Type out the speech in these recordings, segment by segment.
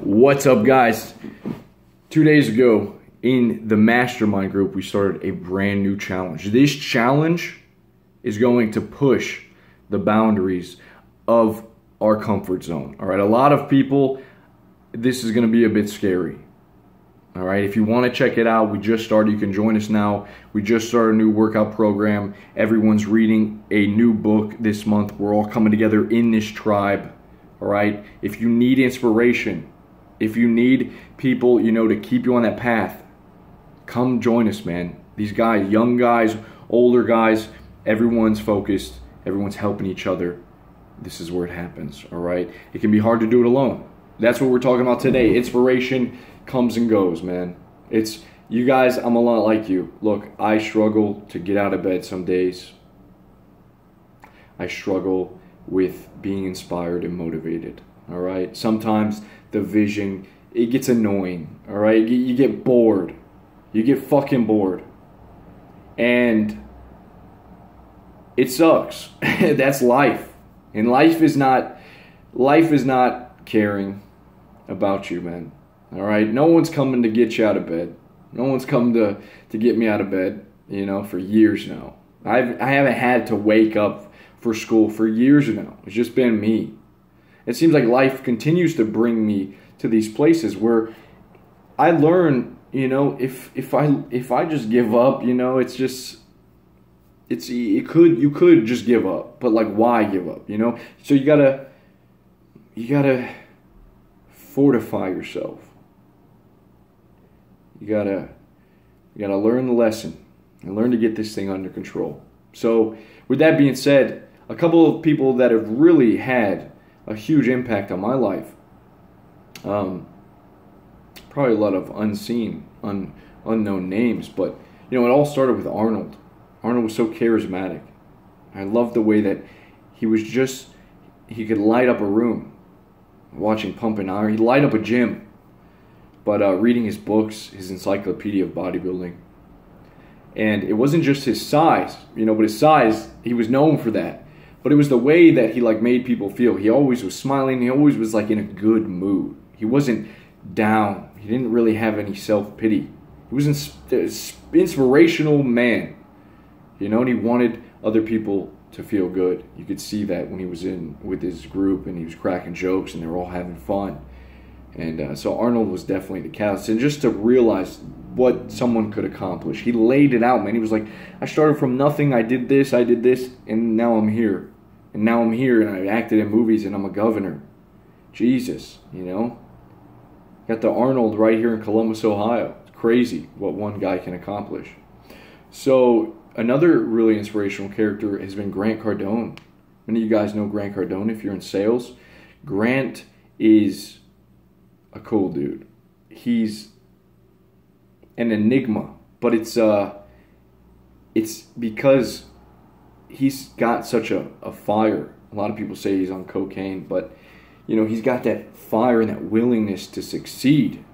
What's up, guys? 2 days ago in the mastermind group, we started a brand new challenge. This challenge is going to push the boundaries of our comfort zone. All right, a lot of people, this is going to be a bit scary. All right, if you want to check it out, we just started. You can join us now. We just started a new workout program. Everyone's reading a new book this month. We're all coming together in this tribe. All right, if you need inspiration, if you need people, to keep you on that path, come join us, man. These guys, young guys, older guys, everyone's focused. Everyone's helping each other. This is where it happens, all right? It can be hard to do it alone. That's what we're talking about today. Inspiration comes and goes, man. It's, you guys, I'm a lot like you. Look, I struggle to get out of bed some days. I struggle with being inspired and motivated, all right? Sometimes the vision, it gets annoying, all right? You get bored. You get fucking bored. And it sucks. That's life. And life is not caring about you, man. All right? No one's coming to get you out of bed. No one's come to get me out of bed, for years now. I haven't had to wake up for school for years now. It's just been me. It seems like life continues to bring me to these places where I learn, if I just give up, you could just give up, but like, why give up, So you gotta fortify yourself. You gotta learn the lesson and learn to get this thing under control. So with that being said, a couple of people that have really had a huge impact on my life, probably a lot of unknown names, but it all started with Arnold. Arnold was so charismatic. I loved the way that he could light up a room watching Pump and Iron. He'd light up a gym, but reading his books, his encyclopedia of bodybuilding. And it wasn't just his size, but his size, he was known for that. But it was the way that he made people feel. He always was smiling. He always was in a good mood. He wasn't down. He didn't really have any self-pity. He was an inspirational man. And he wanted other people to feel good. You could see that when he was in with his group and he was cracking jokes and they were all having fun. And so Arnold was definitely the catalyst. And just to realize what someone could accomplish, he laid it out, man. He was like, I started from nothing. I did this, and now I'm here. And now I'm here, and I acted in movies, and I'm a governor. Jesus, Got the Arnold right here in Columbus, Ohio. It's crazy what one guy can accomplish. So another really inspirational character has been Grant Cardone. Many of you guys know Grant Cardone if you're in sales. Grant is a cool dude. He's an enigma, but it's because he's got such a fire. A lot of people say he's on cocaine, but he's got that fire and that willingness to succeed.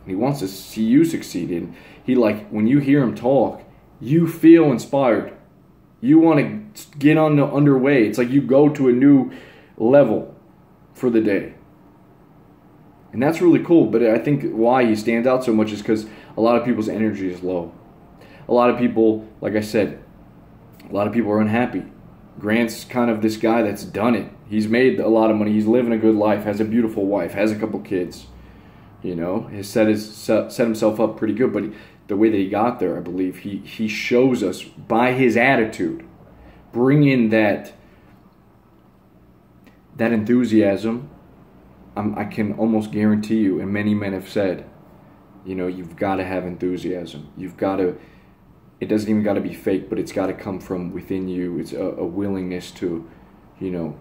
He wants to see you succeed, and he when you hear him talk, you feel inspired. You want to get underway. It's like you go to a new level for the day. And that's really cool, but I think why he stands out so much is because a lot of people's energy is low. A lot of people, like I said, a lot of people are unhappy. Grant's kind of this guy that's done it. He's made a lot of money. He's living a good life, has a beautiful wife, has a couple kids. Has set himself up pretty good. But the way that he got there, I believe, he shows us by his attitude, bring in that enthusiasm. I can almost guarantee you, and many men have said, you've got to have enthusiasm. You've got to. It doesn't even got to be fake, but it's got to come from within you. It's a willingness to,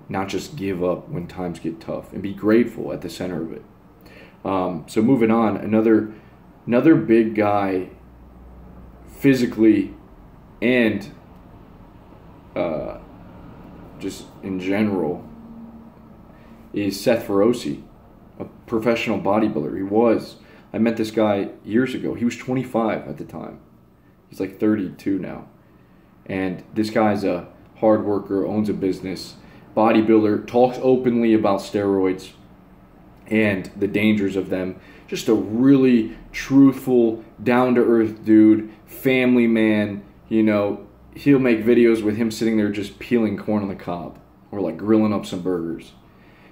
not just give up when times get tough and be grateful at the center of it. So moving on, another big guy, physically and just in general, is Seth Feroce, a professional bodybuilder. I met this guy years ago. He was 25 at the time. He's 32 now. And this guy's a hard worker, owns a business, bodybuilder, talks openly about steroids. and the dangers of them. Just a really truthful, down-to-earth dude, family man. You know, he'll make videos with him sitting there just peeling corn on the cob or like grilling up some burgers.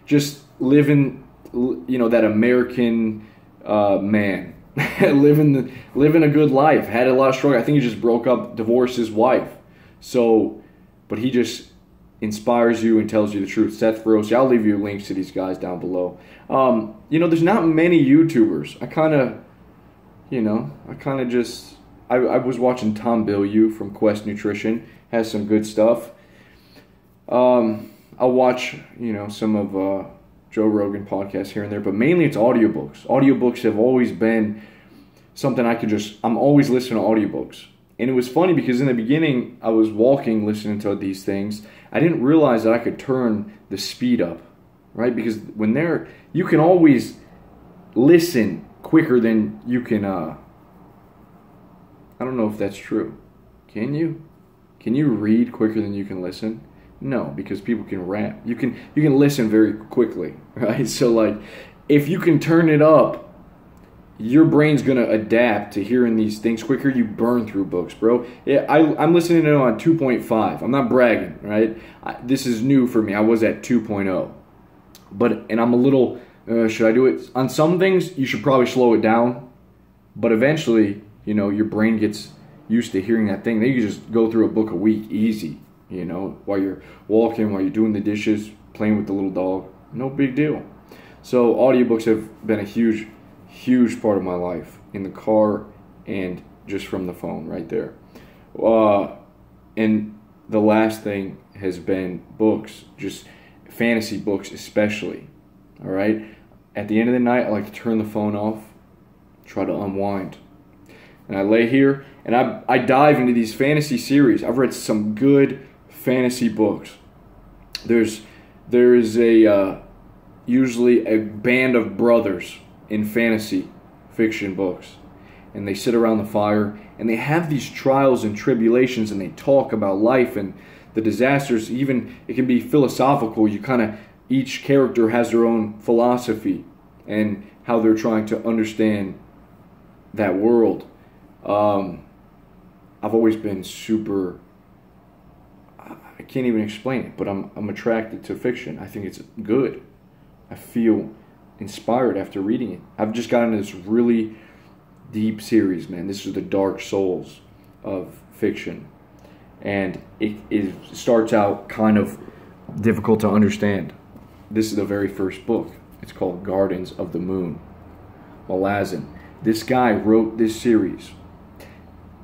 Just living, you know, that American man. living a good life. Had a lot of struggle. I think he just broke up, divorced his wife. So, but he just inspires you and tells you the truth. Seth Feroce. I'll leave you links to these guys down below. You know, there's not many YouTubers. I was watching Tom Bilyeu from Quest Nutrition. Has some good stuff. I'll watch, you know, some of Joe Rogan podcasts here and there, but mainly it's audiobooks. Audiobooks have always been something I'm always listening to audiobooks. And it was funny because in the beginning, I was walking, listening to these things. I didn't realize that I could turn the speed up, right? Because you can always listen quicker than you can, I don't know if that's true. Can you? Can you read quicker than you can listen? No, because people can rap. You can listen very quickly, right? So like, if you can turn it up, your brain's gonna adapt to hearing these things quicker. You burn through books, bro. Yeah, I'm listening to it on 2.5. I'm not bragging, right? This is new for me. I was at 2.0, and I'm a little. Should I do it on some things? You should probably slow it down, but eventually, you know, your brain gets used to hearing that thing. Then you can just go through a book a week easy. You know, while you're walking, while you're doing the dishes, playing with the little dog, no big deal. So audiobooks have been a huge part of my life, in the car and just from the phone right there. And the last thing has been books, just fantasy books especially. All right? At the end of the night, I like to turn the phone off, try to unwind. And I lay here and I dive into these fantasy series. I've read some good fantasy books. There is usually a band of brothers in fantasy fiction books, and they sit around the fire and they have these trials and tribulations, and they talk about life and the disasters. Even it can be philosophical. Each character has their own philosophy and how they're trying to understand that world. I've always been I can't even explain it, but I'm attracted to fiction. I think it's good. I feel inspired after reading it. I've just gotten into this really deep series, man. This is the Dark Souls of fiction. And it starts out kind of difficult to understand. This is the very first book. It's called Gardens of the Moon. Malazan. This guy wrote this series.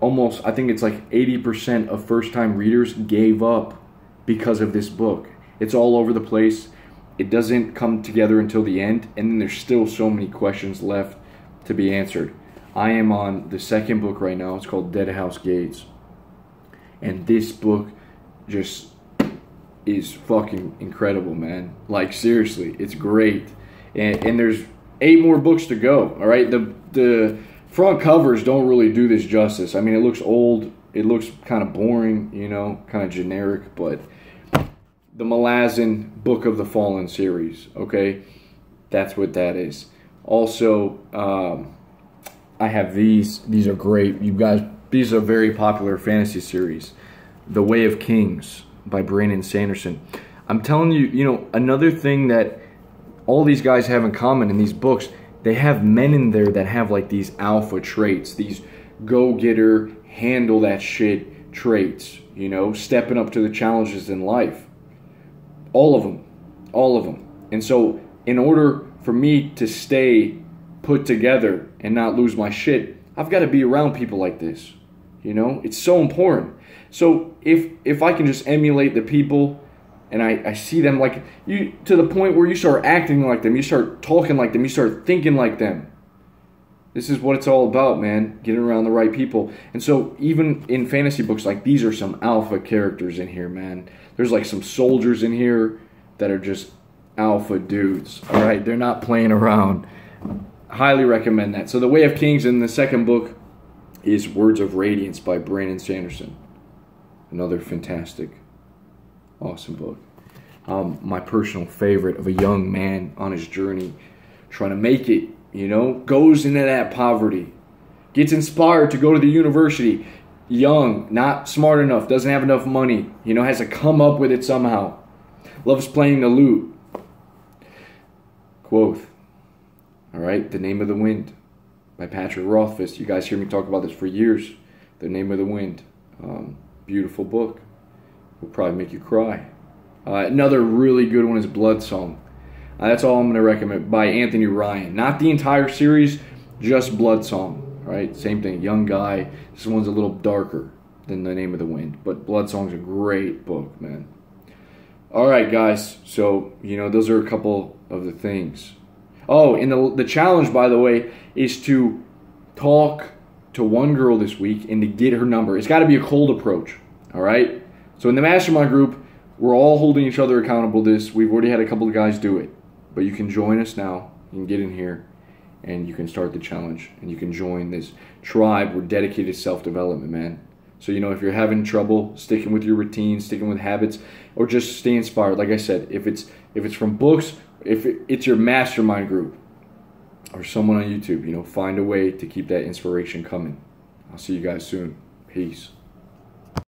Almost, I think it's like 80% of first-time readers gave up because of this book. It's all over the place. It doesn't come together until the end, and then there's still so many questions left to be answered. I am on the second book right now. It's called Dead House Gates. And this book just is fucking incredible, man. Like, seriously, it's great. And there's 8 more books to go, all right? The front covers don't really do this justice. I mean, it looks old. It looks kind of boring, you know, kind of generic, but the Malazan Book of the Fallen series, okay? That's what that is. Also, I have these. These are great. You guys, these are a very popular fantasy series. The Way of Kings by Brandon Sanderson. I'm telling you, you know, another thing that all these guys have in common in these books, they have men in there that have like these alpha traits, these go-getter, handle that shit traits, you know, stepping up to the challenges in life. All of them. And so in order for me to stay put together and not lose my shit, I've got to be around people like this. You know, it's so important. So if I can just emulate the people, and I see them like you, to the point where you start acting like them, you start talking like them, you start thinking like them. This is what it's all about, man. Getting around the right people. And so even in fantasy books, like, these are some alpha characters in here, man. There's like some soldiers in here that are just alpha dudes. All right, they're not playing around. Highly recommend that. So The Way of Kings, in the second book is Words of Radiance by Brandon Sanderson. Another fantastic, awesome book. My personal favorite of a young man on his journey, trying to make it, goes into that poverty, gets inspired to go to the university, young, not smart enough, doesn't have enough money, has to come up with it somehow, loves playing the lute. Quoth, all right, The Name of the Wind by Patrick Rothfuss. You guys hear me talk about this for years. The Name of the Wind. Beautiful book. Will probably make you cry. Another really good one is Blood Song. That's all I'm going to recommend, by Anthony Ryan. Not the entire series, just Blood Song. Right? Same thing. Young guy. This one's a little darker than The Name of the Wind. But Blood Song's a great book, man. All right, guys. So, those are a couple of the things. Oh, and the challenge, by the way, is to talk to one girl this week and to get her number. It's got to be a cold approach. All right? So in the mastermind group, we're all holding each other accountable to this. We've already had a couple of guys do it. But you can join us now. You can get in here and you can start the challenge. And you can join this tribe. We're dedicated to self-development, man. So, if you're having trouble sticking with your routine, sticking with habits, or just stay inspired, like I said, if it's from books, if it's your mastermind group or someone on YouTube, find a way to keep that inspiration coming. I'll see you guys soon. Peace.